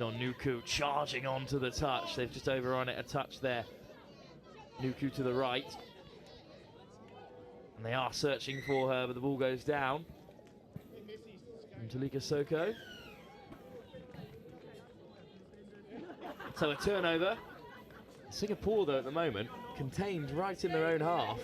On Nuku charging onto the touch. They've just overrun it a touch there. Nuku to the right. And they are searching for her, but the ball goes down. And Talika Soko. So a turnover. Singapore, though, at the moment, contained right in their own half.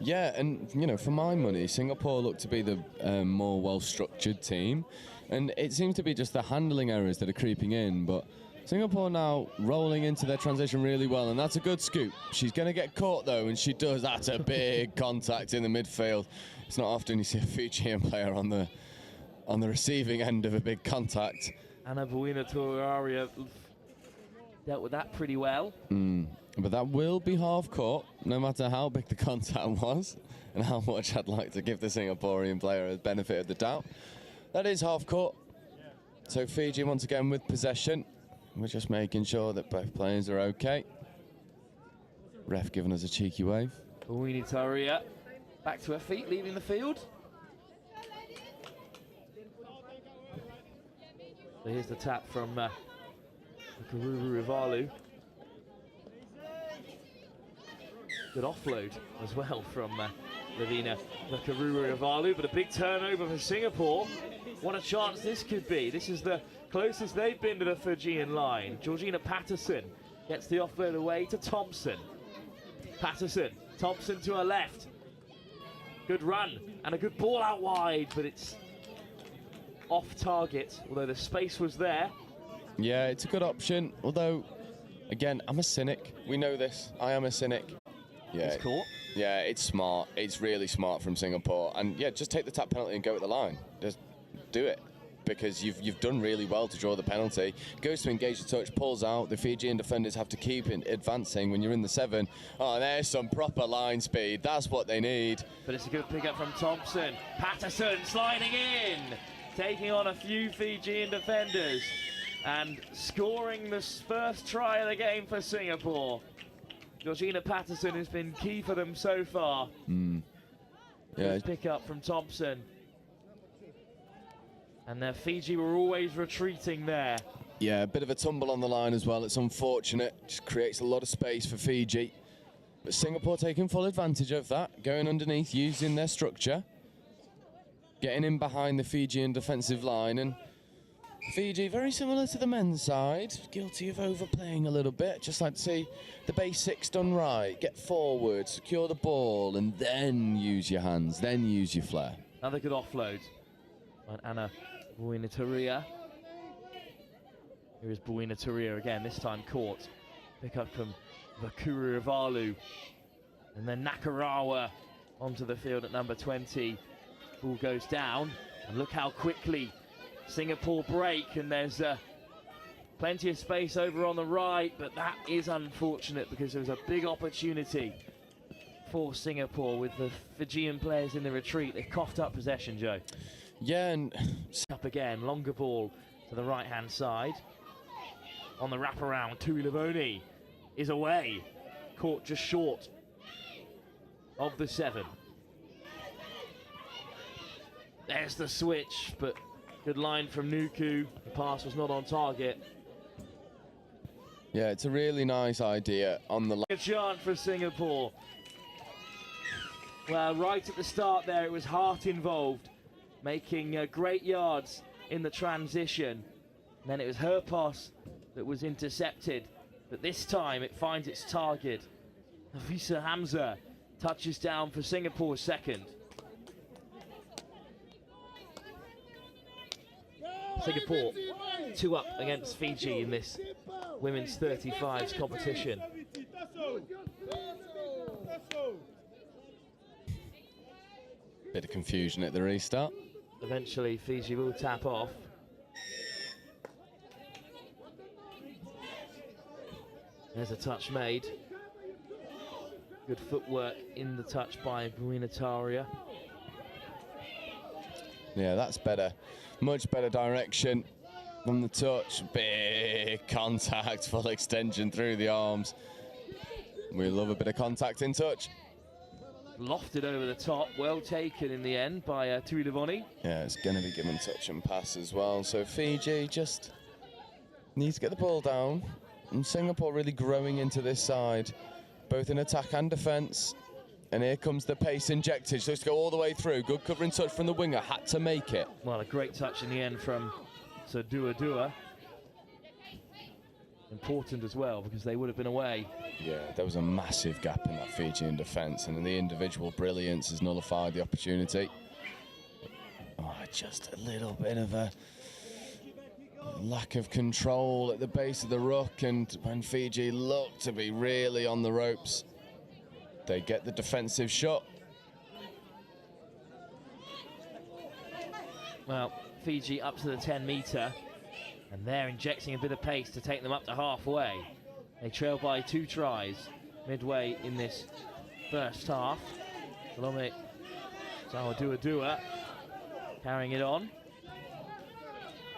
Yeah, and, you know, for my money, Singapore look to be the more well-structured team. And it seems to be just the handling errors that are creeping in. But Singapore now rolling into their transition really well, and that's a good scoop. She's going to get caught, though, and she does. That's a big contact in the midfield. It's not often you see a Fijian player on the receiving end of a big contact. Anna Buina Toraria dealt with that pretty well. But that will be half court, no matter how big the contact was and how much I'd like to give the Singaporean player a benefit of the doubt. That is half court. So Fiji once again with possession. We're just making sure that both players are okay. Ref giving us a cheeky wave. Buina Toraria back to her feet, leaving the field. So here's the tap from Karuru Rivalu. Good offload as well from Lavina Karuru Rivalu, but a big turnover for Singapore. What a chance this could be. This is the closest they've been to the Fijian line. Georgina Patterson gets the offload away to Thompson. Patterson, Thompson to her left. Good run and a good ball out wide, but it's off target, although the space was there. Yeah, it's a good option, although, again, I'm a cynic. We know this. I am a cynic. Yeah, It's caught. Yeah, it's smart. It's really smart from Singapore. And, yeah, just take the tap penalty and go at the line. Just do it, because you've done really well to draw the penalty. Goes to engage the touch, pulls out. The Fijian defenders have to keep advancing when you're in the 7. Oh, there's some proper line speed. That's what they need. But it's a good pick up from Thompson. Patterson sliding in, taking on a few Fijian defenders and scoring the first try of the game for Singapore. Georgina Patterson has been key for them so far. Yeah. Good pick up from Thompson. And Fiji were always retreating there. Yeah, a bit of a tumble on the line as well. It's unfortunate. Just creates a lot of space for Fiji. But Singapore taking full advantage of that, going underneath, using their structure, getting in behind the Fijian defensive line. And Fiji, very similar to the men's side, guilty of overplaying a little bit. Just like to see the basics done right. Get forward, secure the ball, and then use your hands, then use your flair. Another good offload by Anna Buina Toraria. Here is Buina Toraria again, this time caught. Pick up from Vakuru Rivalu. And then Nakarawa onto the field at number 20. Ball goes down, and look how quickly Singapore break, and there's plenty of space over on the right, but that is unfortunate because there was a big opportunity for Singapore with the Fijian players in the retreat. They've coughed up possession, Joe. Yeah, and Up again, longer ball to the right-hand side. On the wraparound, Tui Lavoni is away. Caught just short of the 7. There's the switch, but good line from Nuku. The pass was not on target. yeah, it's a really nice idea on the line. A chance for Singapore. Well, right at the start there, it was Hart involved, making great yards in the transition. And then it was her pass that was intercepted, but this time it finds its target. Nafisa Hamza touches down for Singapore's second. Singapore 2 up against Fiji in this women's 35s competition. Bit of confusion at the restart. Eventually Fiji will tap off. There's a touch made. Good footwork in the touch by Buina Toraria. Yeah, that's better. Much better direction from the touch. Big contact, full extension through the arms. We love a bit of contact in touch. Lofted over the top, well taken in the end by Tui Lavoni. Yeah, it's going to be given touch and pass as well. So Fiji just Needs to get the ball down. And Singapore really growing into this side, both in attack and defence. And here comes the pace injected. So let's go all the way through. Good covering touch from the winger. Had to make it. Well, a great touch in the end from Dua. Important as well, because they would have been away. Yeah, there was a massive gap in that Fijian defence, and the individual brilliance has nullified the opportunity. Oh, just a little bit of a lack of control at the base of the ruck, and when Fiji look to be really on the ropes, they get the defensive shot. Well, Fiji up to the 10-metre, and they're injecting a bit of pace to take them up to halfway. They trail by 2 tries midway in this first half. Salome Dua carrying it on.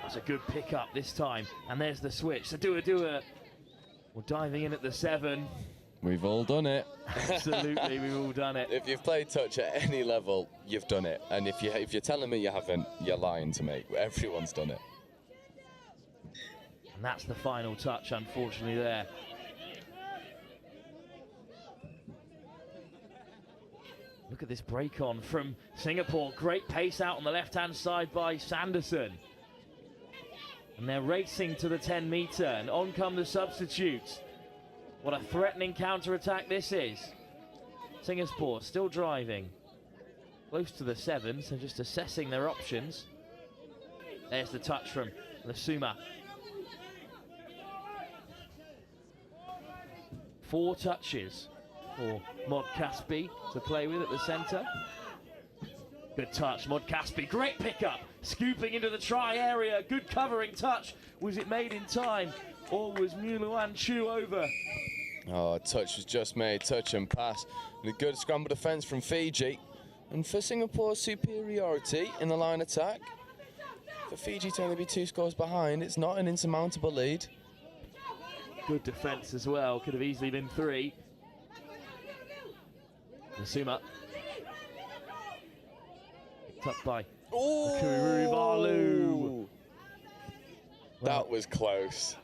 That's a good pick-up this time, and there's the switch. So Dua diving in at the 7. We've all done it. Absolutely, we've all done it. If you've played touch at any level, you've done it. And if you're telling me you haven't, you're lying to me. Everyone's done it. And that's the final touch, unfortunately, there. Look at this break on from Singapore. Great pace out on the left-hand side by Sanderson. And they're racing to the 10-metre, and on come the substitutes. What a threatening counter-attack this is. Singapore still driving. Close to the 7, so just assessing their options. There's the touch from Lasuma. 4 touches for Mod Caspi to play with at the centre. Good touch, Mod Caspi. Great pickup. Scooping into the try area. Good covering touch. Was it made in time, or was Muluan Chu over? Oh, touch was just made, touch and pass. And a good scramble defence from Fiji. And for Singapore's superiority in the line attack, for Fiji to only be 2 scores behind, it's not an insurmountable lead. Good defence as well, could have easily been 3. Lasuma. Picked up by Kurivalu. That was close.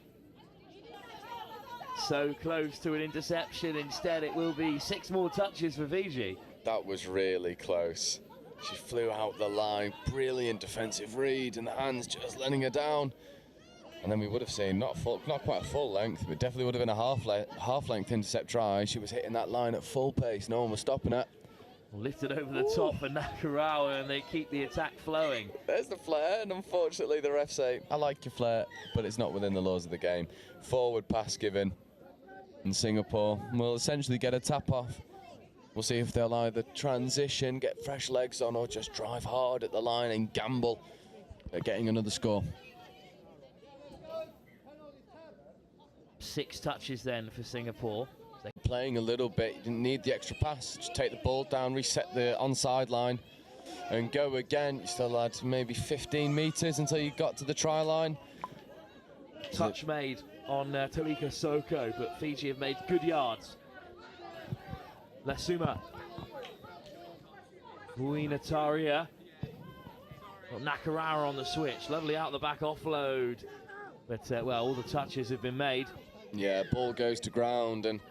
So close to an interception. Instead, it will be 6 more touches for Fiji. That was really close. She flew out the line. Brilliant defensive read, and the hands just letting her down. And then we would have seen not quite a full length, but definitely would have been a half-length intercept try. She was hitting that line at full pace. No one was stopping her. Lifted over the top for Nakarawa, and they keep the attack flowing. There's the flare, and unfortunately the refs say, I like your flare, but it's not within the laws of the game. Forward pass given, and Singapore will essentially get a tap off. We'll see if they'll either transition, get fresh legs on, or just drive hard at the line and gamble at getting another score. 6 touches then for Singapore. Playing a little bit, you didn't need the extra pass. Just take the ball down, reset the onside line, and go again. You still had maybe 15 metres until you got to the try line. Touch made on Talika Soko, but Fiji have made good yards. Lasuma. Uinataria. Got Nakarawa on the switch. Lovely out the back offload. But, well, all the touches have been made. Yeah, ball goes to ground, and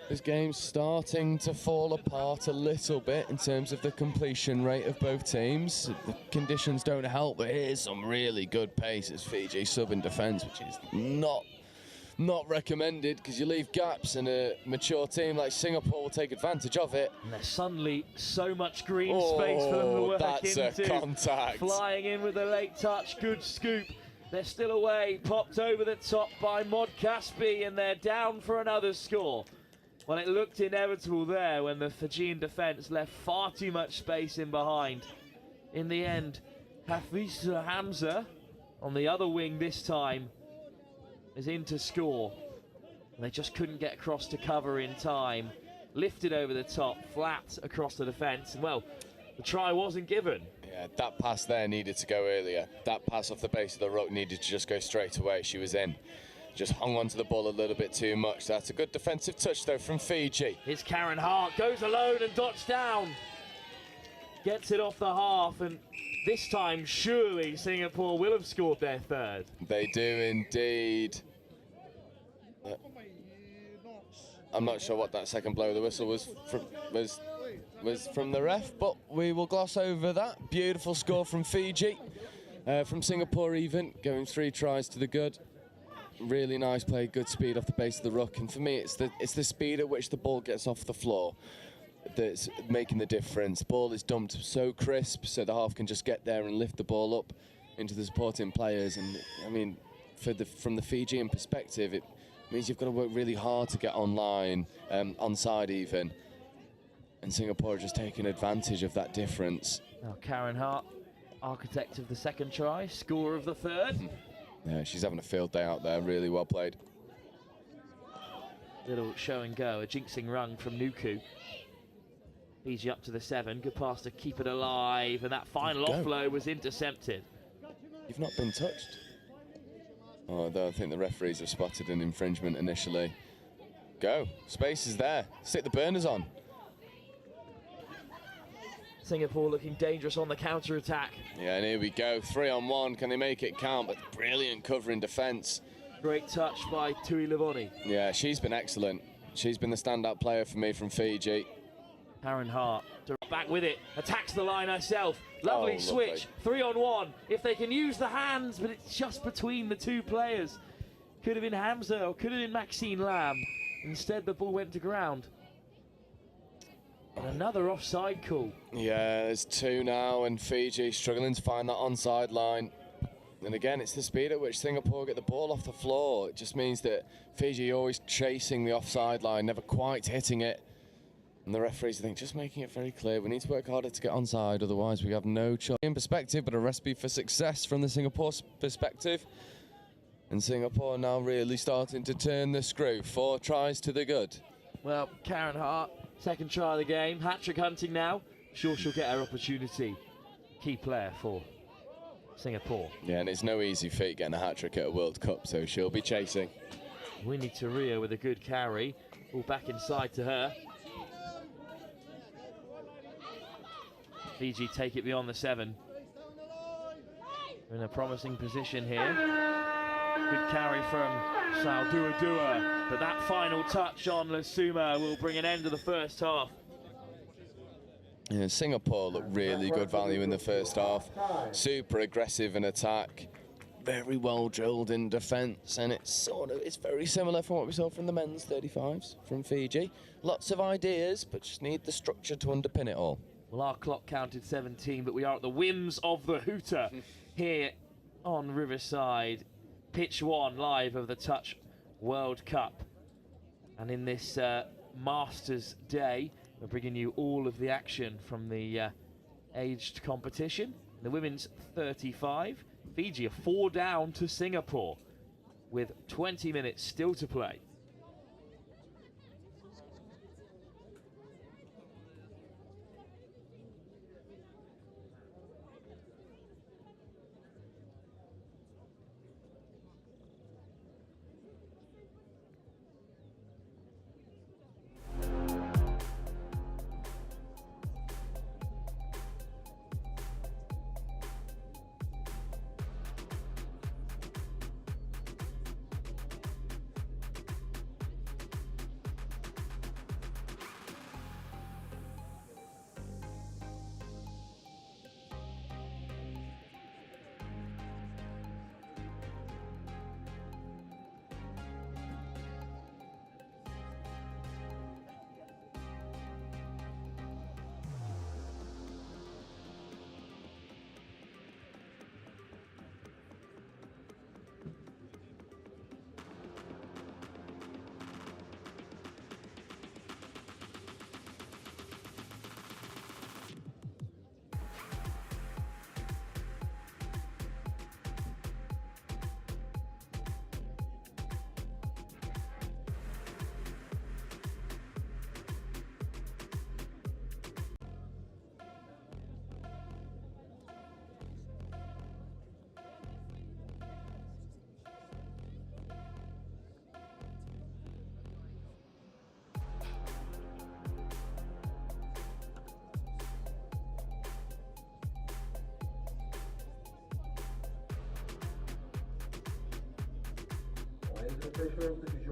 this game's starting to fall apart a little bit in terms of the completion rate of both teams. The conditions don't help, but here's some really good pace as Fiji sub in defence, which is not recommended, because you leave gaps, and a mature team like Singapore will take advantage of it. And there's suddenly so much green space for them to work that's into. A contact. Flying in with a late touch, good scoop. They're still away, popped over the top by Mod Caspi, and they're down for another score. Well, it looked inevitable there when the Fijian defence left far too much space in behind. In the end, Hafisa Hamza, on the other wing this time, is in to score. They just couldn't get across to cover in time. Lifted over the top, flat across the defence, and well, the try wasn't given. Yeah, that pass there needed to go earlier. That pass off the base of the ruck needed to just go straight away. She was in. Just hung on to the ball a little bit too much. That's a good defensive touch, though, from Fiji. Here's Karen Hart, goes alone and dodged down. gets it off the half, and this time surely Singapore will have scored their third. They do indeed. I'm not sure what that second blow of the whistle was from the ref, but we will gloss over that. Beautiful score from Fiji. From Singapore even, going 3 tries to the good. Really nice play, good speed off the base of the ruck, and for me it's the speed at which the ball gets off the floor that's making the difference. The ball is dumped so crisp, so the half can just get there and lift the ball up into the supporting players. And I mean, from the Fijian perspective, it means you've got to work really hard to get online, onside even. And Singapore are just taking advantage of that difference. Now Karen Hart, architect of the second try, scorer of the third. Yeah, she's having a field day out there, really well played. Little show and go, a jinxing run from Nuku. Fiji up to the 7, good pass to keep it alive, and that final offload was intercepted. You've not been touched. Oh, I think the referees have spotted an infringement initially. Go, space is there, stick the burners on. Singapore looking dangerous on the counter-attack. Yeah, and here we go, 3-on-1, can they make it count? But brilliant covering defence. Great touch by Tui Livoni. Yeah, she's been excellent. She's been the standout player for me from Fiji. Karen Hart back with it, attacks the line herself. Lovely switch, 3-on-1. If they can use the hands, but it's just between the two players. Could have been Hamza or could have been Maxine Lamb. Instead, the ball went to ground. And another offside call. Yeah, there's 2 now, and Fiji struggling to find that onside line. And again, it's the speed at which Singapore get the ball off the floor. It just means that Fiji always chasing the offside line, never quite hitting it. And the referees, I think, just making it very clear. We need to work harder to get onside, otherwise we have no choice. In perspective, but a recipe for success from the Singapore perspective. And Singapore now really starting to turn the screw. 4 tries to the good. Well, Karen Hart, second try of the game, hat-trick hunting now. Sure she'll get her opportunity. Key player for Singapore. Yeah, and it's no easy feat getting a hat-trick at a World Cup, so she'll be chasing. Winnie Torrio with a good carry. All back inside to her. Fiji take it beyond the 7. We're in a promising position here. Good carry from Salduadua, but that final touch on Lasuma will bring an end to the first half. Yeah, Singapore look really good value in the first half. Super aggressive in attack, very well drilled in defence, and it's very similar from what we saw from the men's 35s from Fiji. Lots of ideas, but just need the structure to underpin it all. Well, our clock counted 17, but we are at the whims of the hooter here on Riverside. Pitch 1 live of the Touch World Cup. And in this Masters Day, we're bringing you all of the action from the aged competition. The women's 35. Fiji are 4 down to Singapore with 20 minutes still to play.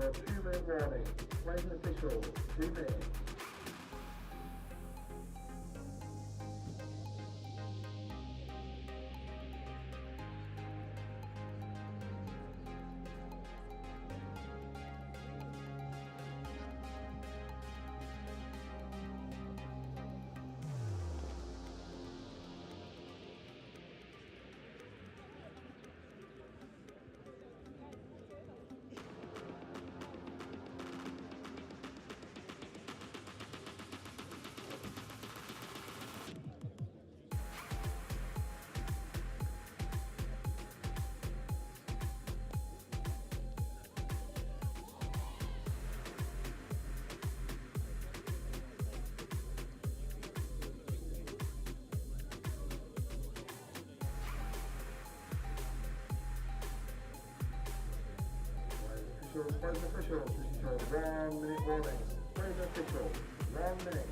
for a 2-minute warning. Playing official, 2 minutes. Playing official, this is a 1 minute warning. Playing official, 1 minute.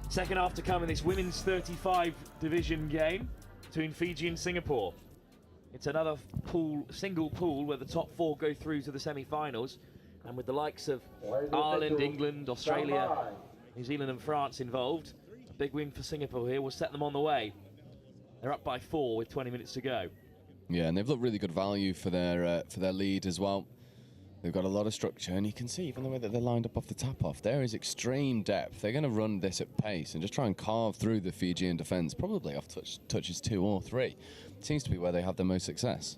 Second half to come in this women's 35 division game between Fiji and Singapore. It's another single pool where the top 4 go through to the semi-finals, and with the likes of Ireland, England, Australia, New Zealand and France involved, a big win for Singapore here will set them on the way. They're up by 4 with 20 minutes to go. Yeah, and they've looked really good value for their lead as well. They've got a lot of structure, and you can see even the way that they're lined up off the tap-off, there is extreme depth. They're going to run this at pace and just try and carve through the Fijian defence, probably off touches 2 or 3. Seems to be where they have the most success.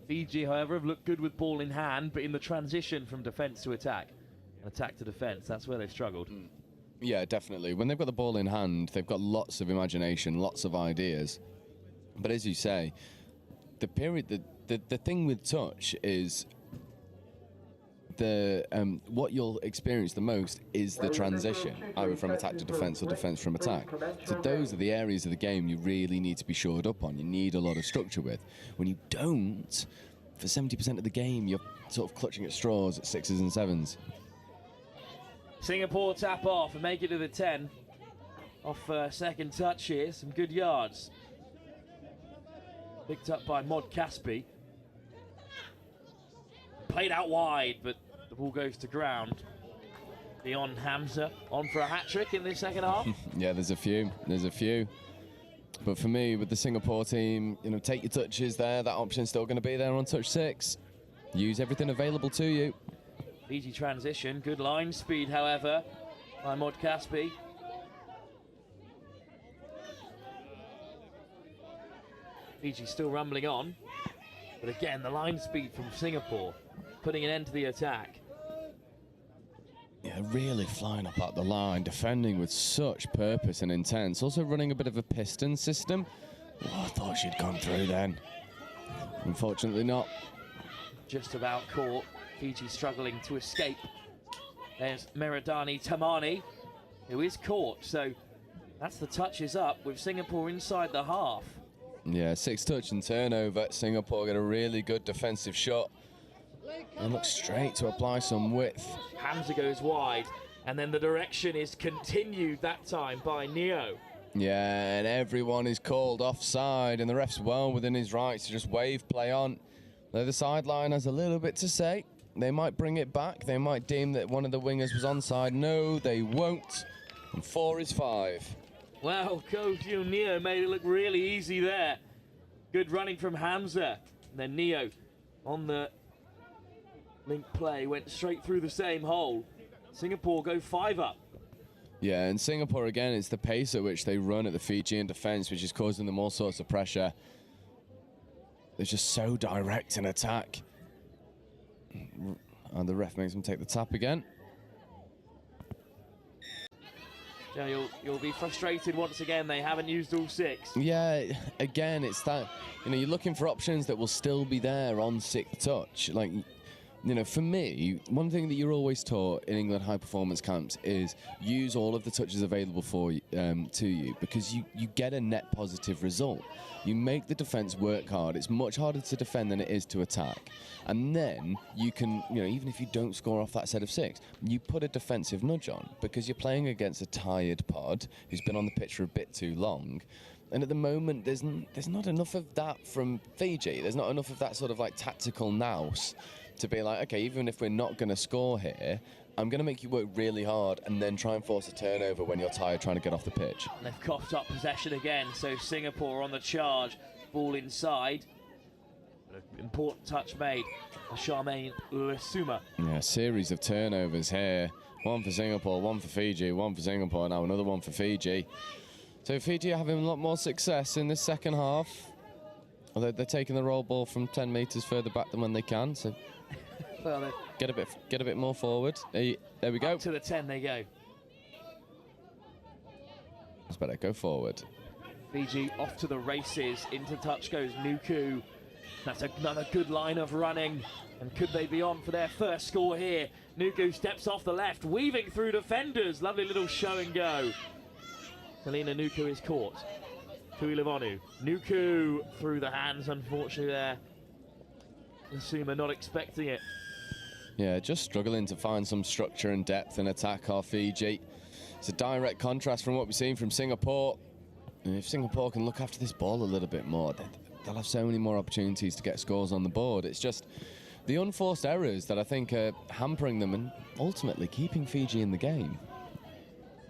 Fiji, however, have looked good with ball in hand, but in the transition from defence to attack and attack to defence, that's where they've struggled. Yeah, definitely. When they've got the ball in hand, they've got lots of imagination, lots of ideas. But as you say, the thing with touch is what you'll experience the most is the transition, either from attack to defence or defence from attack. So those are the areas of the game you really need to be shored up on. You need a lot of structure with. When you don't, for 70% of the game, you're sort of clutching at straws at 6s and 7s. Singapore tap off and make it to the 10. Off second touch here, some good yards. Picked up by Mod Caspi. Played out wide, but the ball goes to ground. Dion Hamza on for a hat-trick in this second half. Yeah, there's a few. But for me, with the Singapore team, you know, take your touches there. That option's still going to be there on touch 6. Use everything available to you. Fiji transition, good line speed, however, by Mod Caspi. Fiji still rumbling on, but again, the line speed from Singapore, putting an end to the attack. Yeah, really flying up at the line, defending with such purpose and intent. Also running a bit of a piston system. Oh, I thought she'd gone through then. Unfortunately not. Just about caught. Fiji struggling to escape. There's Meradani Tamani, who is caught. So that's the touches up with Singapore inside the half. Yeah, 6 touch and turnover. Singapore get a really good defensive shot. And look straight to apply some width. Hamza goes wide, and then the direction is continued that time by Neo. Yeah, and everyone is called offside, and the ref's well within his rights to just wave play on. Though the sideline has a little bit to say. They might bring it back. They might deem that one of the wingers was onside. No, they won't. And 4 is 5. Well, Koju Neo made it look really easy there. Good running from Hamza. And then Neo on the link play went straight through the same hole. Singapore go 5 up. Yeah, and Singapore, again, it's the pace at which they run at the Fijian defence, which is causing them all sorts of pressure. They're just so direct in attack. And the ref makes them take the tap again. Yeah, you'll be frustrated once again. They haven't used all 6. Yeah, again, it's that, you know, you're looking for options that will still be there on 6th touch. Like, you know, for me, one thing that you're always taught in England high performance camps is use all of the touches available for you, to you, because you get a net positive result. You make the defence work hard. It's much harder to defend than it is to attack. And then you can, you know, even if you don't score off that set of 6, you put a defensive nudge on because you're playing against a tired pod who's been on the pitch for a bit too long. And at the moment, there's not enough of that from Fiji. There's not enough of that sort of like tactical nous to be like, okay, even if we're not going to score here, I'm going to make you work really hard and then try and force a turnover when you're tired trying to get off the pitch. And they've coughed up possession again, so Singapore on the charge. Ball inside. Important touch made by Charmaine Lesuma. Yeah, a series of turnovers here. One for Singapore, one for Fiji, one for Singapore, now another one for Fiji. So Fiji are having a lot more success in this second half. Although they're taking the roll ball from 10 metres further back than when they can, so Well, get a bit more forward. There we go. up to the 10 they go. It's better, go forward. Fiji off to the races. Into touch goes Nuku. That's another good line of running. And could they be on for their first score here? Nuku steps off the left, weaving through defenders. Lovely little show and go. Helena Nuku is caught. Tuilivonu. Nuku through the hands, unfortunately there. Lesuma not expecting it. Yeah, just struggling to find some structure and depth in attack off Fiji. It's a direct contrast from what we've seen from Singapore. And if Singapore can look after this ball a little bit more, they'll have so many more opportunities to get scores on the board. It's just the unforced errors that I think are hampering them and ultimately keeping Fiji in the game.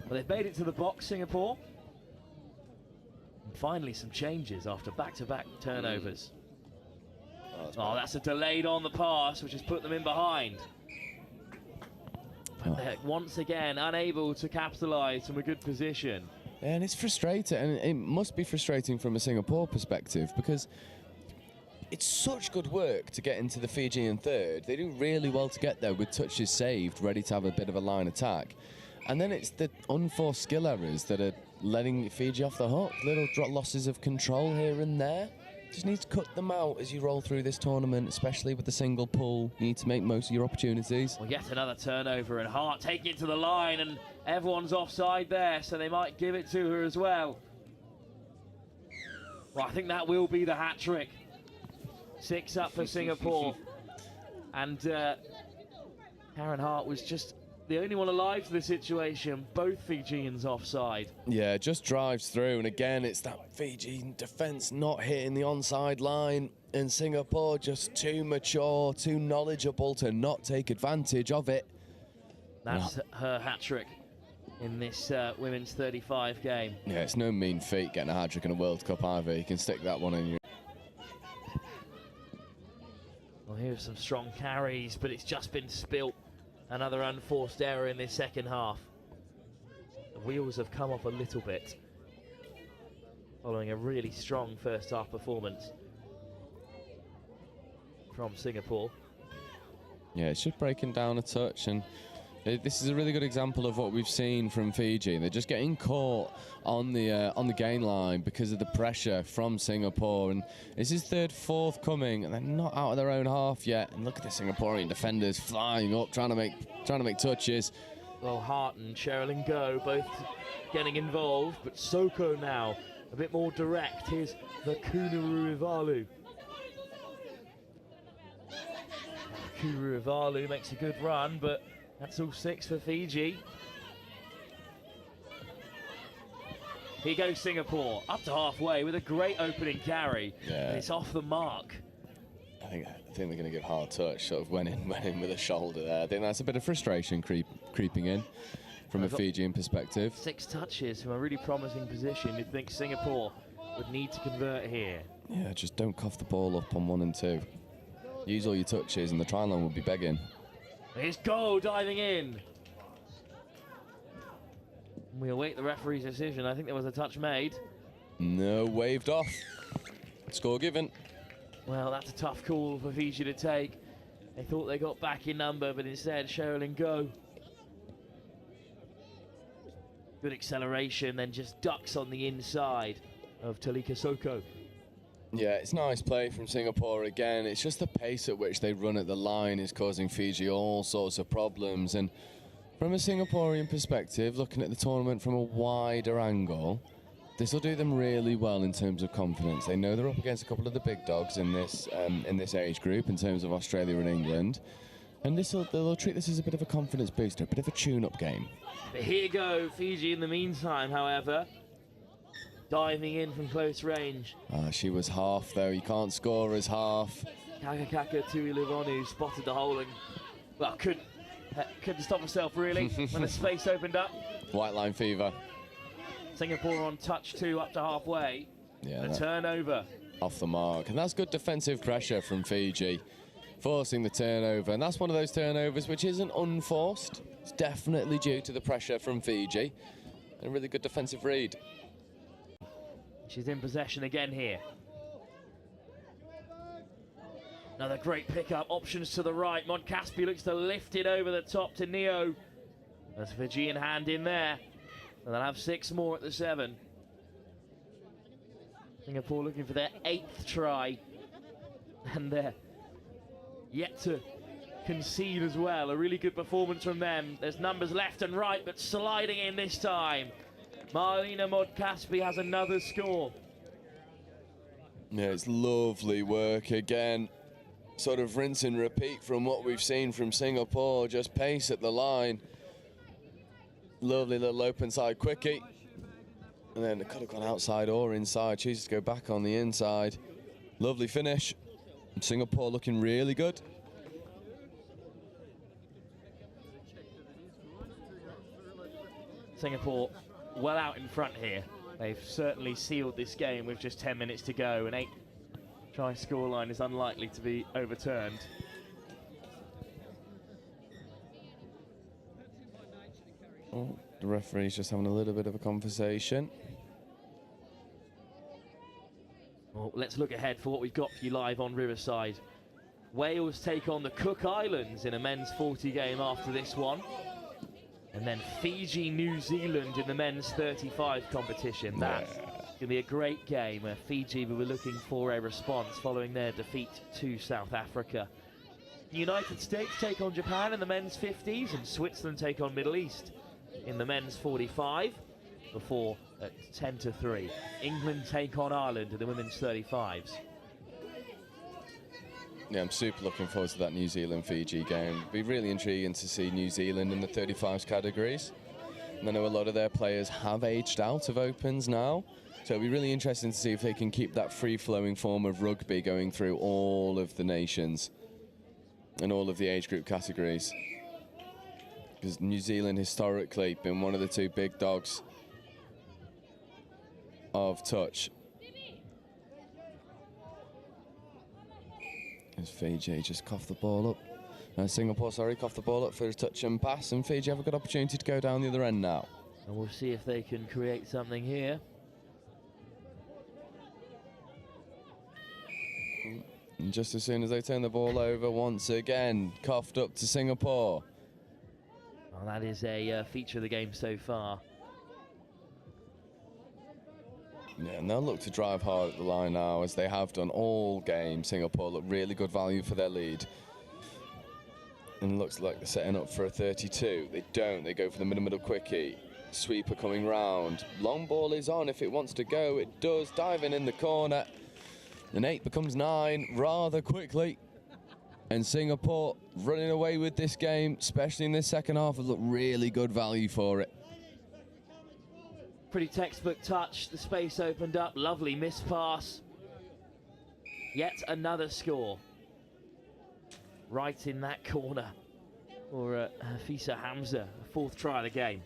Well, they've made it to the box, Singapore. And finally some changes after back-to-back turnovers. Oh, that's a delayed on the pass, which has put them in behind. But they're once again unable to capitalise from a good position. And it's frustrating, and it must be frustrating from a Singapore perspective, because it's such good work to get into the Fijian third. They do really well to get there with touches saved, ready to have a bit of a line attack. And then it's the unforced skill errors that are letting Fiji off the hook. Little losses of control here and there. Just need to cut them out as you roll through this tournament, especially with the single pull. You need to make most of your opportunities. Well, yet another turnover, and Hart taking it to the line, and everyone's offside there, so they might give it to her as well. Well, I think that will be the hat-trick. 6 up for Singapore. And Karen Hart was just the only one alive to the situation. Both Fijians offside. Yeah, just drives through, and again, it's that Fijian defence not hitting the onside line, and Singapore just too mature, too knowledgeable to not take advantage of it. That's her hat-trick in this women's 35 game. Yeah, it's no mean feat getting a hat-trick in a World Cup either. You can stick that one in your... Well, here's some strong carries, but it's just been spilt. Another unforced error in this second half. The wheels have come off a little bit following a really strong first half performance from Singapore. Yeah, it's just breaking down a touch, and this is a really good example of what we've seen from Fiji. They're just getting caught on the gain line because of the pressure from Singapore, and this is third, fourth coming, and they're not out of their own half yet. And look at the Singaporean defenders flying up, trying to make touches. Well, Hart and Sherilyn Go both getting involved, but Soko now a bit more direct. Here's the Kunuru Ivalu. Kunuru Ivalu makes a good run, but that's all 6 for Fiji. Here goes Singapore, up to halfway with a great opening carry. Yeah. And it's off the mark. I think they're going to give hard touch. Sort of went in with a shoulder there. I think that's a bit of frustration creeping in from a Fijian perspective. 6 touches from a really promising position. You'd think Singapore would need to convert here. Yeah, just don't cough the ball up on 1 and 2. Use all your touches, and the try line will be begging. Here's Go diving in. We await the referee's decision. I think there was a touch made. No, waved off. Score given. Well, that's a tough call for Fiji to take. They thought they got back in number, but instead Sherilyn Go. Good acceleration, then just ducks on the inside of Talika Soko. Yeah, it's nice play from Singapore again. It's just the pace at which they run at the line is causing Fiji all sorts of problems. And from a Singaporean perspective, looking at the tournament from a wider angle, this will do them really well in terms of confidence. They know they're up against a couple of the big dogs in this age group in terms of Australia and England. And they'll treat this as a bit of a confidence booster, a bit of a tune-up game. But here go Fiji in the meantime, however. Diving in from close range. She was half, though. You can't score as half. Kakakaka Tuilivonu spotted the hole and, well, couldn't stop herself, really, when the space opened up. White line fever. Singapore on touch 2 up to halfway. Yeah, a turnover. Off the mark. And that's good defensive pressure from Fiji, forcing the turnover. And that's one of those turnovers which isn't unforced. It's definitely due to the pressure from Fiji. And a really good defensive read. She's in possession again here. Another great pickup. Options to the right. Montcaspi looks to lift it over the top to Neo. There's a Fijian hand in there. And they'll have 6 more at the 7. Singapore looking for their 8th try. And they're yet to concede as well. A really good performance from them. There's numbers left and right, but sliding in this time. Marlena Montcaspi has another score. Yeah, it's lovely work again. Sort of rinse and repeat from what we've seen from Singapore. Just pace at the line. Lovely little open side quickie. And then it could have gone outside or inside. Chooses to go back on the inside. Lovely finish. Singapore looking really good. Singapore well out in front here. They've certainly sealed this game with just 10 minutes to go. An 8-try scoreline is unlikely to be overturned. Oh, the referee's just having a little bit of a conversation. Well, let's look ahead for what we've got for you live on Riverside. Wales take on the Cook Islands in a men's 40 game after this one. And then Fiji, New Zealand in the men's 35 competition. That's going to be a great game where Fiji will be looking for a response following their defeat to South Africa. The United States take on Japan in the men's 50s and Switzerland take on Middle East in the men's 45 before at 10-3. England take on Ireland in the women's 35s. Yeah, I'm super looking forward to that New Zealand-Fiji game. It'll be really intriguing to see New Zealand in the 35s categories. And I know a lot of their players have aged out of Opens now, so it'll be really interesting to see if they can keep that free-flowing form of rugby going through all of the nations and all of the age group categories. Because New Zealand historically been one of the 2 big dogs of touch. As Fiji just coughed the ball up. Singapore, coughed the ball up for a touch and pass, and Fiji have a good opportunity to go down the other end now. And we'll see if they can create something here. And just as soon as they turn the ball over, once again, coughed up to Singapore. Well, that is a feature of the game so far. Yeah, and they'll look to drive hard at the line now, as they have done all game. Singapore look really good value for their lead. And looks like they're setting up for a 32. They don't. They go for the middle quickie. Sweeper coming round. Long ball is on if it wants to go. It does. Diving in the corner. And 8 becomes 9 rather quickly. And Singapore running away with this game, especially in this second half, have looked really good value for it. Pretty textbook touch, the space opened up, lovely miss pass. Yet another score. Right in that corner for Hafisa Hamza, 4th try of the game.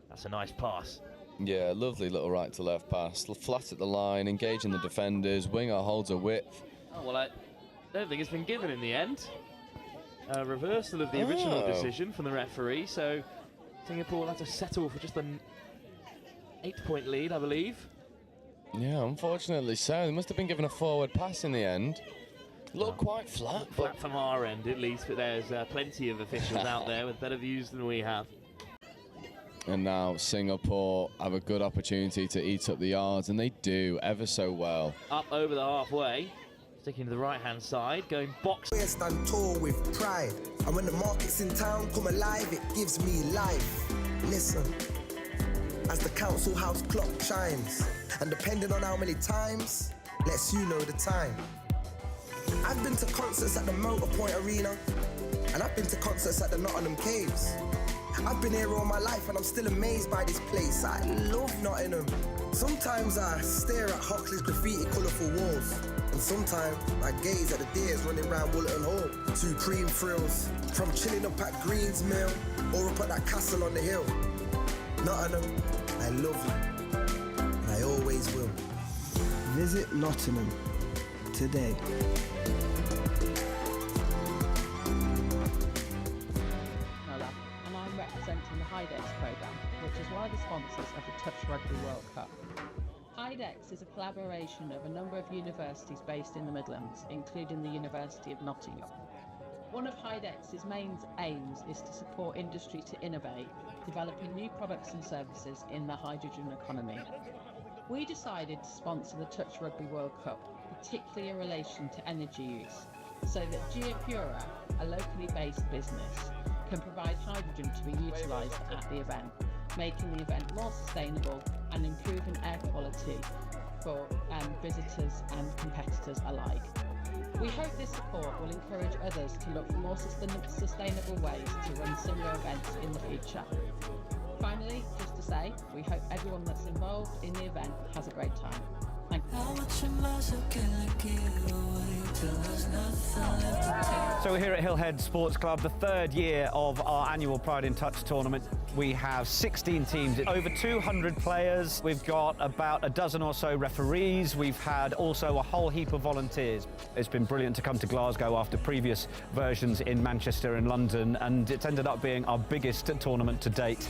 That's a nice pass. Yeah, lovely little right to left pass. Flat at the line, engaging the defenders, winger holds a width. Oh, well, I don't think it's been given in the end. A reversal of the original decision from the referee, so Singapore will have to settle for just an 8-point lead, I believe. Yeah, unfortunately so. They must have been given a forward pass in the end. Looked quite flat. Flat from our end, at least, but there's plenty of officials out there with better views than we have. And now Singapore have a good opportunity to eat up the yards, and they do ever so well. Up over the halfway, sticking to the right-hand side, going box. We stand tall with pride, and when the market's in town come alive, it gives me life. Listen, as the council house clock chimes, and depending on how many times, lets you know the time. I've been to concerts at the Motorpoint Arena, and I've been to concerts at the Nottingham Caves. I've been here all my life and I'm still amazed by this place. I love Nottingham. Sometimes I stare at Hoxley's graffiti colourful walls, and sometimes I gaze at the deers running round Woollerton Hall. Supreme thrills, from chilling up at Greens Mill or up at that castle on the hill. Nottingham, I love you, and I always will. Visit Nottingham today. And I'm representing the HIDEX programme, which is one of the sponsors of the Touch Rugby World Cup. HIDEX is a collaboration of a number of universities based in the Midlands, including the University of Nottingham. One of HIDEX's main aims is to support industry to innovate, developing new products and services in the hydrogen economy. We decided to sponsor the Touch Rugby World Cup, particularly in relation to energy use, so that Geopura, a locally based business, can provide hydrogen to be utilised at the event, making the event more sustainable and improving air quality for visitors and competitors alike. We hope this support will encourage others to look for more sustainable ways to run similar events in the future. Finally, just to say, we hope everyone that's involved in the event has a great time. Thank you. So we're here at Hillhead Sports Club, the third year of our annual Pride in Touch tournament. We have 16 teams, over 200 players. We've got about a dozen or so referees. We've had also a whole heap of volunteers. It's been brilliant to come to Glasgow after previous versions in Manchester and London, and it's ended up being our biggest tournament to date.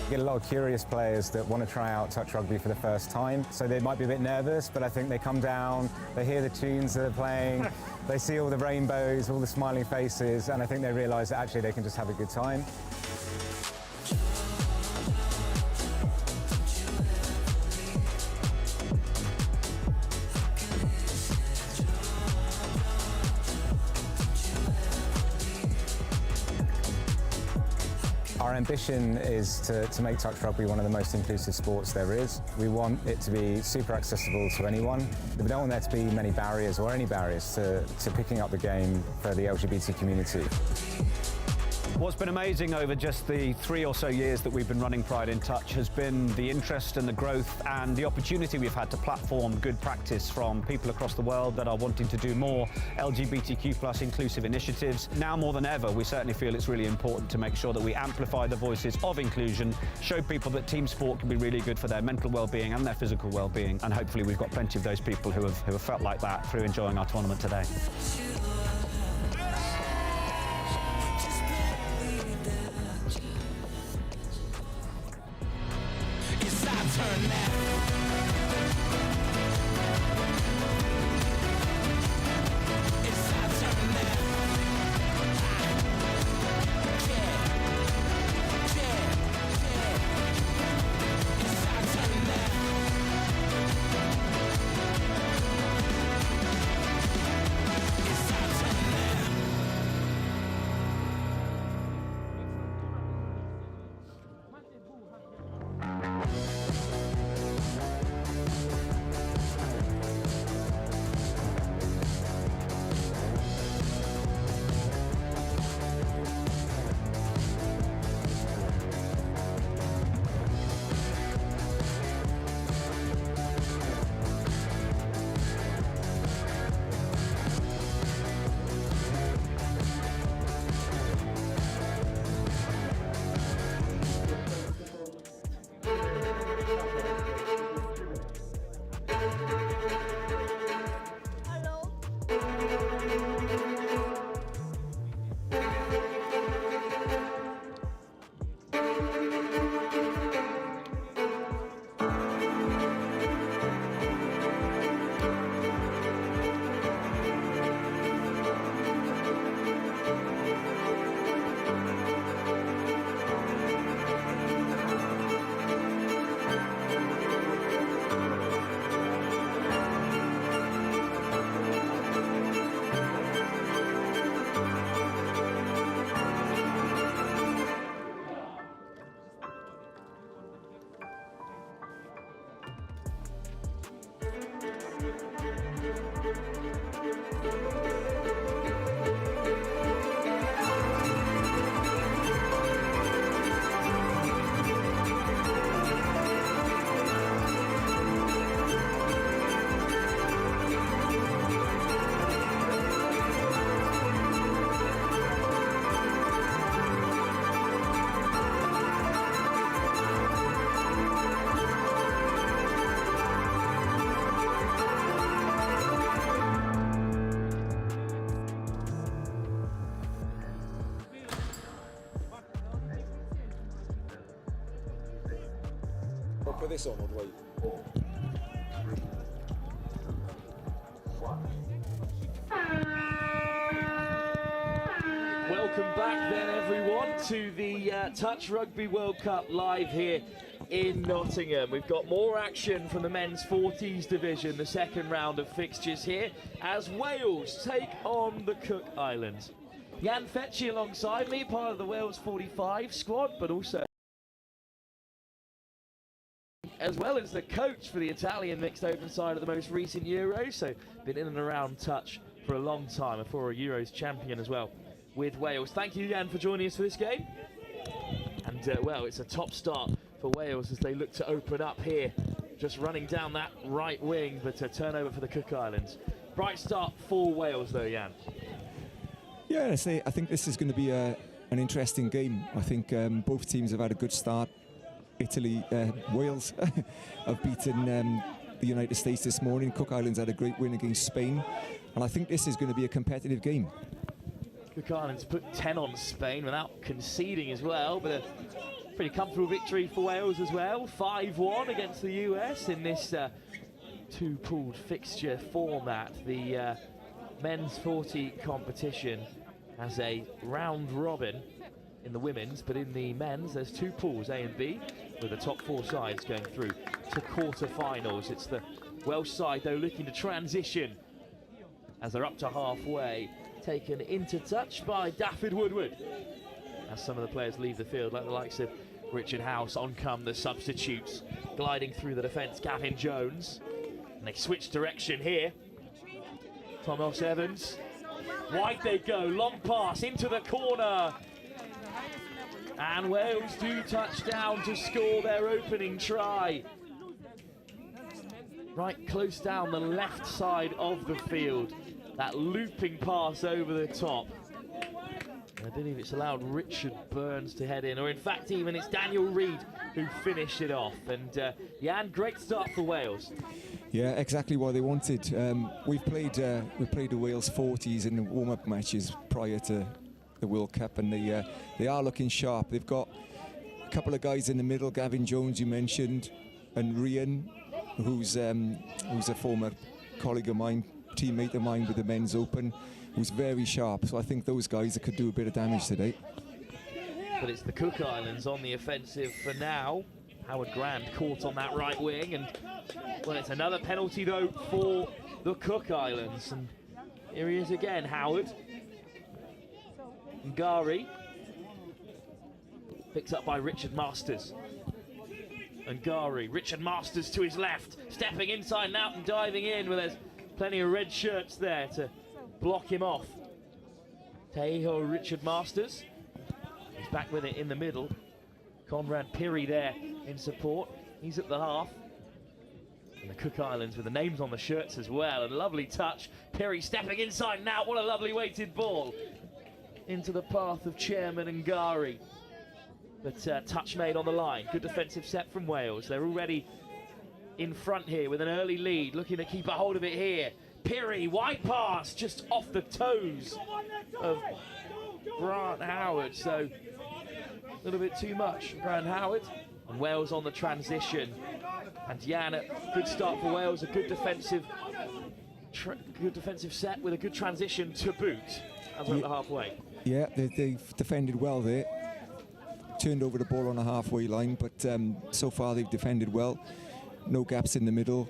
You get a lot of curious players that want to try out touch rugby for the first time, so they might be a bit nervous, but I think they come down, they hear the tunes that are playing, they see all the rainbows, all the smiling faces, and I think they realise that actually they can just have a good time. Our ambition is to make touch rugby one of the most inclusive sports there is. We want it to be super accessible to anyone. We don't want there to be many barriers or any barriers to picking up the game for the LGBT community. What's been amazing over just the 3 or so years that we've been running Pride in Touch has been the interest and the growth and the opportunity we've had to platform good practice from people across the world that are wanting to do more LGBTQ+ inclusive initiatives. Now more than ever, we certainly feel it's really important to make sure that we amplify the voices of inclusion, show people that team sport can be really good for their mental well-being and their physical well-being, and hopefully we've got plenty of those people who have felt like that through enjoying our tournament today. put this on, or do Welcome back then, everyone, to the Touch Rugby World Cup live here in Nottingham. We've got more action from the men's 40s division, the second round of fixtures here, as Wales take on the Cook Islands. Jan Fetchy alongside me, part of the Wales 45 squad, but also as well as the coach for the Italian mixed open side of the most recent Euros, so been in and around touch for a long time, and for a Euros champion as well with Wales. Thank you, Jan, for joining us for this game. And well, it's a top start for Wales as they look to open up here, just running down that right wing, but a turnover for the Cook Islands. Bright start for Wales though, Jan. Yeah, I think this is going to be an interesting game. I think both teams have had a good start. Wales have beaten the United States this morning. Cook Islands had a great win against Spain, and I think this is going to be a competitive game. Cook Islands put 10 on Spain without conceding as well, but a pretty comfortable victory for Wales as well. 5-1 against the US in this two-pooled fixture format. The men's 40 competition has a round robin in the women's, but in the men's there's two pools, A and B, with the top four sides going through to quarter-finals. It's the Welsh side though looking to transition as they're up to halfway, taken into touch by Daffyd Woodward as some of the players leave the field, like the likes of Richard House. On come the substitutes, gliding through the defence, Gavin Jones, and they switch direction here. Thomas Evans, wide they go, long pass into the corner, and Wales do touch down to score their opening try. Right close down the left side of the field, that looping pass over the top. And I believe it's allowed Richard Burns to head in, or in fact even it's Daniel Reid who finished it off. And Jan, great start for Wales. Yeah, exactly what they wanted. We played the Wales 40s in the warm-up matches prior to the World Cup, and they are looking sharp. They've got a couple of guys in the middle, Gavin Jones you mentioned, and Ryan, who's a former colleague of mine, teammate of mine with the men's open, who's very sharp. So I think those guys could do a bit of damage today. But it's the Cook Islands on the offensive for now. Howard Grand caught on that right wing, and well, it's another penalty though for the Cook Islands. And here he is again, Howard. Ngari, picked up by Richard Masters. Ngari, Richard Masters to his left, stepping inside and out and diving in, where there's plenty of red shirts there to block him off. Teho Richard Masters, he's back with it in the middle. Conrad Pirri there in support, he's at the half. And the Cook Islands with the names on the shirts as well, and a lovely touch. Pirri stepping inside and out, what a lovely weighted ball into the path of Chairman Ngari. But touch made on the line. Good defensive set from Wales. They're already in front here with an early lead, looking to keep a hold of it here. Pirri, wide pass, just off the toes of Grant Howard. So a little bit too much for Grant Howard. And Wales on the transition. And Jan, a good start for Wales, a good defensive set with a good transition to boot as we're at the halfway. Yeah, they've defended well there. Turned over the ball on the halfway line, but so far they've defended well. No gaps in the middle,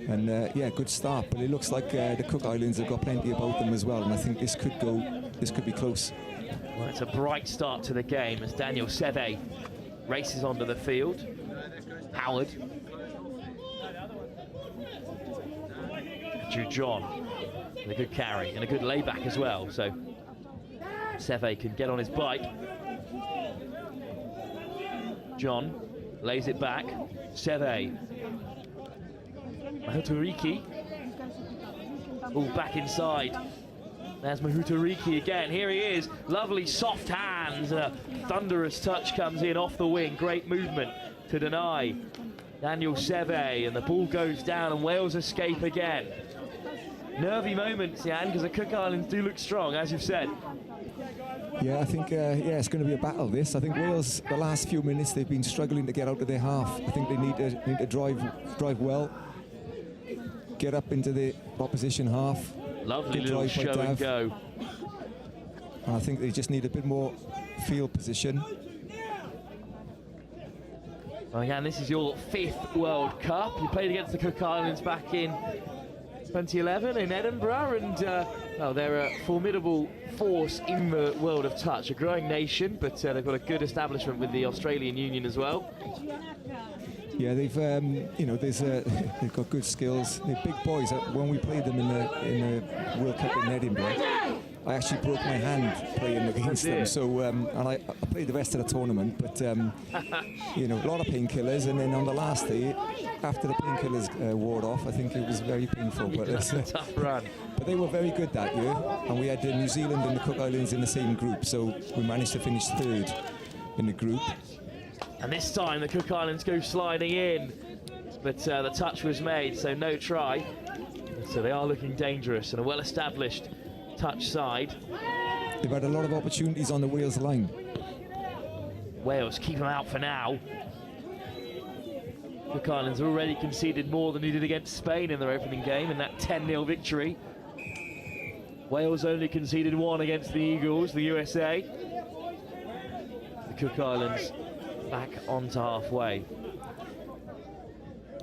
and yeah, good start. But it looks like the Cook Islands have got plenty about them as well, and I think this could be close. Well, it's a bright start to the game as Daniel Seve races onto the field. Howard. Drew John with a good carry and a good layback as well, so Seve can get on his bike. John lays it back. Seve. Mahutariki. All back inside. There's Mahutariki again. Here he is. Lovely soft hands. A thunderous touch comes in off the wing. Great movement to deny Daniel Seve. And the ball goes down and Wales escape again. nervy moments, Jan, because the Cook Islands do look strong, as you've said. Yeah, I think it's going to be a battle. This, I think Wales, the last few minutes they've been struggling to get out of their half. I think they need to drive well, get up into the opposition half. Lovely little show and go. And I think they just need a bit more field position. Well, Jan, this is your 5th World Cup. You played against the Cook Islands back in 2011 in Edinburgh, and well, they're a formidable force in the world of touch, a growing nation, but they've got a good establishment with the Australian Union as well. Yeah, they've they've got good skills. They're big boys. When we played them in the World Cup in Edinburgh, I actually broke my hand playing against them. So and I played the rest of the tournament, but a lot of painkillers, and then on the last day, after the painkillers wore off, I think it was very painful. But it's a tough run. But they were very good that year, and we had New Zealand and the Cook Islands in the same group, so we managed to finish 3rd in the group. And this time the Cook Islands go sliding in, but the touch was made, so no try. So they are looking dangerous, and a well-established touch side. They've had a lot of opportunities on the Wales line. Wales keep them out for now. Cook Islands already conceded more than they did against Spain in their opening game in that 10-0 victory. Wales only conceded 1 against the Eagles, the USA. The Cook Islands back onto halfway.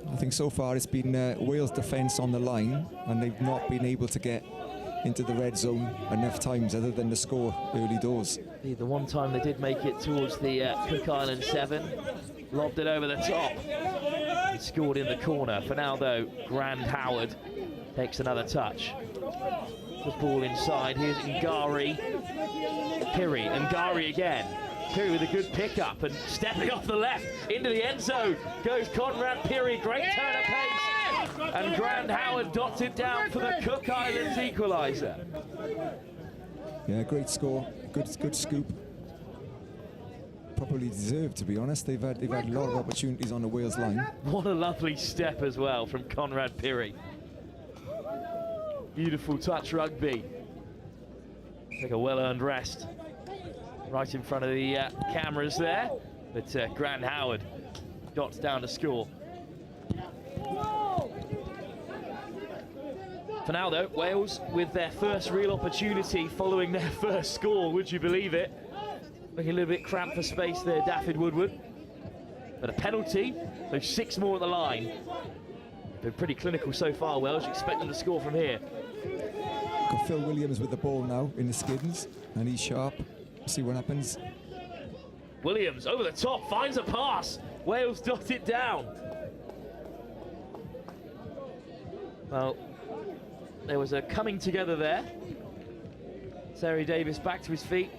I think so far it's been Wales' defence on the line, and they've not been able to get into the red zone enough times other than to score early doors. The one time they did make it towards the Cook Islands 7, lobbed it over the top and scored in the corner. For now though, Grand Howard takes another touch. The ball inside, here's Ngari. Piri, Ngari again. Piri with a good pickup and stepping off the left into the end zone goes Conrad Piri, great turn of pace, and Grand Howard dots it down for the Cook Islands equaliser. Yeah, great score, good scoop. Probably deserved, to be honest. They've had a lot of opportunities on the Wales line. What a lovely step as well from Conrad Piri. Beautiful touch rugby. Take a well-earned rest. Right in front of the cameras there, but Grand Howard dots down to score. For now though, Wales with their first real opportunity following their first score, would you believe it? Looking a little bit cramped for space there, Daffyd Woodward. But a penalty, so 6 more at the line. Been pretty clinical so far, Wales. You expect them to score from here. Got Phil Williams with the ball now in the skins, and he's sharp. See what happens. Williams over the top, finds a pass. Wales dot it down. Well, there was a coming together there. Sari Davis back to his feet.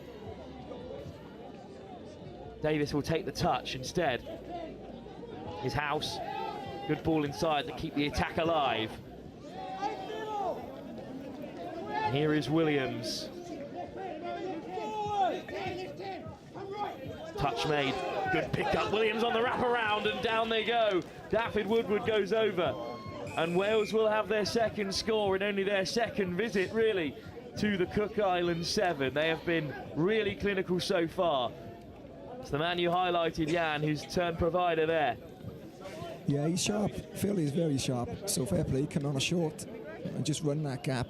Davis will take the touch instead. His House. Good ball inside to keep the attack alive. And here is Williams. Touch made, good pickup. Williams on the wraparound, and down they go. Daffyd Woodward goes over, and Wales will have their second score in only their second visit, really, to the Cook Islands 7. They have been really clinical so far. It's the man you highlighted, Jan, who's turned provider there. Yeah, he's sharp. Phil is very sharp. So fair play, come on a short and just run that gap.